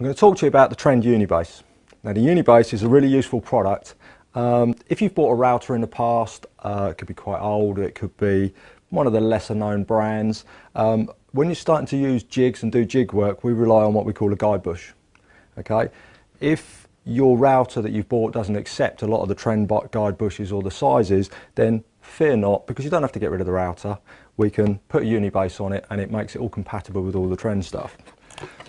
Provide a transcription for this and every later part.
I'm going to talk to you about the Trend Unibase. Now the Unibase is a really useful product. If you've bought a router in the past, it could be quite old, it could be one of the lesser known brands. When you're starting to use jigs and do jig work, we rely on what we call a guide bush. Okay? If your router that you've bought doesn't accept a lot of the Trend guide bushes or the sizes, then fear not, because you don't have to get rid of the router. We can put a Unibase on it and it makes it all compatible with all the Trend stuff.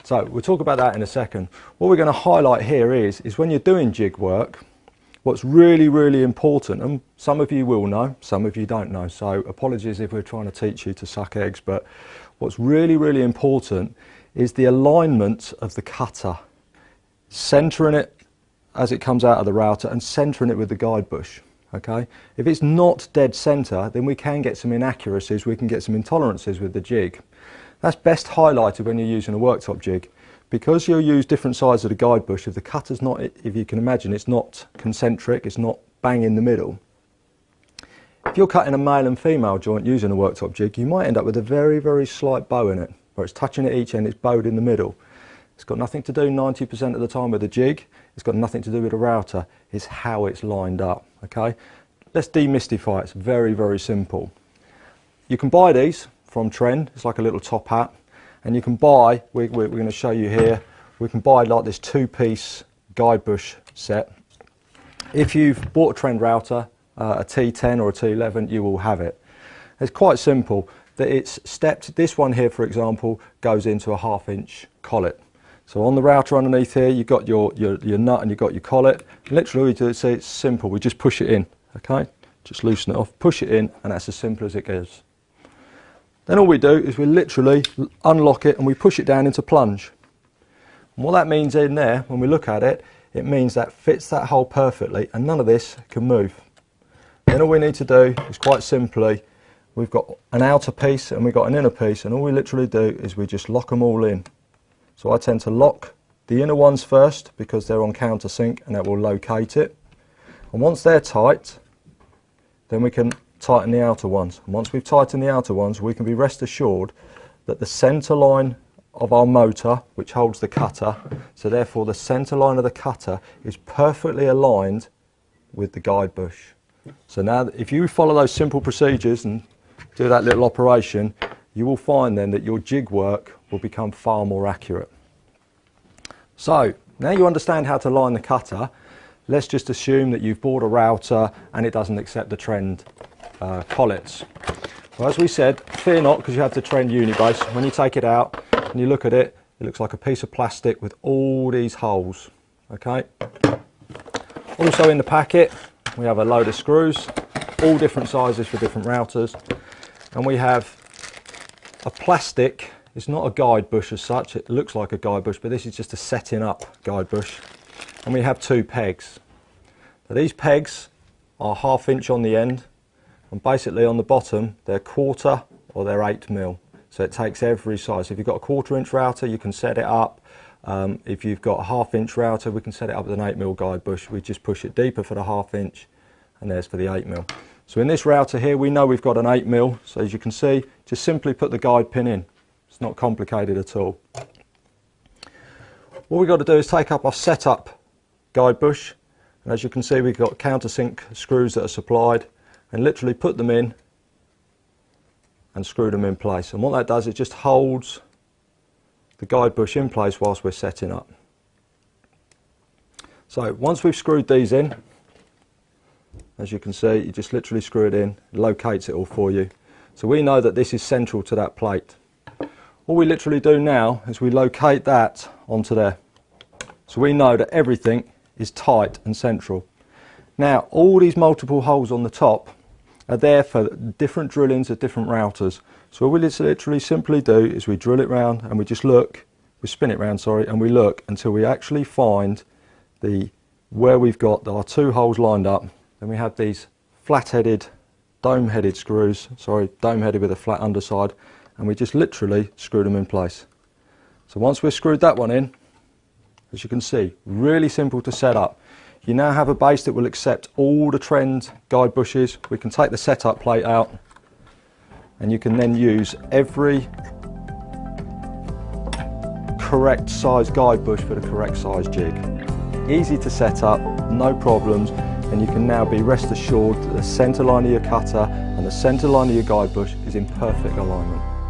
So we'll talk about that in a second. What we're going to highlight here is when you're doing jig work, what's really important, and some of you will know, some of you don't know, so apologies if we're trying to teach you to suck eggs, but what's really important is the alignment of the cutter, centering it as it comes out of the router and centering it with the guide bush. Okay? If it's not dead center, then we can get some inaccuracies, we can get some intolerances with the jig. That's best highlighted when you're using a worktop jig. Because you'll use different sides of the guide bush, if the cutter's not, if you can imagine, it's not concentric, it's not bang in the middle. If you're cutting a male and female joint using a worktop jig, you might end up with a very slight bow in it, where it's touching at each end, it's bowed in the middle. It's got nothing to do 90% of the time with the jig, it's got nothing to do with the router, it's how it's lined up. Okay? Let's demystify it, it's very simple. You can buy these from Trend, it's like a little top hat, and you can buy, we're going to show you here, we can buy like this 2-piece guide bush set. If you've bought a Trend router, a T10 or a T11, you will have it. It's quite simple, that it's stepped, this one here for example goes into a 1/2-inch collet. So on the router underneath here you've got your nut and you've got your collet. Literally we do, see, it's simple, we just push it in, okay? Just loosen it off, push it in, and that's as simple as it goes. Then all we do is we literally unlock it and we push it down into plunge. And what that means in there, when we look at it, it means that fits that hole perfectly and none of this can move. Then all we need to do is quite simply, we've got an outer piece and we've got an inner piece, and all we literally do is we just lock them all in. So I tend to lock the inner ones first because they're on countersink and that will locate it. And once they're tight, then we can tighten the outer ones. And once we've tightened the outer ones, we can be rest assured that the centre line of our motor, which holds the cutter, so therefore the centre line of the cutter is perfectly aligned with the guide bush. So now if you follow those simple procedures and do that little operation, you will find then that your jig work will become far more accurate. So now you understand how to line the cutter. Let's just assume that you've bought a router and it doesn't accept the Trend collets. Well, as we said, fear not, because you have the Trend Unibase. When you take it out and you look at it, it looks like a piece of plastic with all these holes. Okay. Also in the packet, we have a load of screws, all different sizes for different routers, and we have a plastic. It's not a guide bush as such. It looks like a guide bush, but this is just a setting up guide bush. And we have 2 pegs. Now these pegs are 1/2 inch on the end. And basically on the bottom, they're 1/4 or they're 8mm. So it takes every size. If you've got a 1/4-inch router, you can set it up. If you've got a 1/2-inch router, we can set it up with an 8mm guide bush. We just push it deeper for the 1/2 inch, and there's for the 8mm. So in this router here, we know we've got an 8mm. So as you can see, just simply put the guide pin in. It's not complicated at all. What we've got to do is take up our setup guide bush. And as you can see, we've got countersink screws that are supplied, and literally put them in and screw them in place. And what that does, it just holds the guide bush in place whilst we're setting up. So once we've screwed these in, as you can see, you just literally screw it in, it locates it all for you. So we know that this is central to that plate. All we literally do now is we locate that onto there. So we know that everything is tight and central. Now all these multiple holes on the top are there for different drillings of different routers. So what we literally simply do is we drill it round and we just look, we spin it round, sorry, and we look until we actually find where we've got our 2 holes lined up. Then we have these flat-headed, dome-headed screws, dome-headed with a flat underside, and we just literally screw them in place. So once we've screwed that one in, as you can see, really simple to set up. You now have a base that will accept all the Trend guide bushes. We can take the setup plate out and you can then use every correct size guide bush for the correct size jig. Easy to set up, no problems, and you can now be rest assured that the centre line of your cutter and the centre line of your guide bush is in perfect alignment.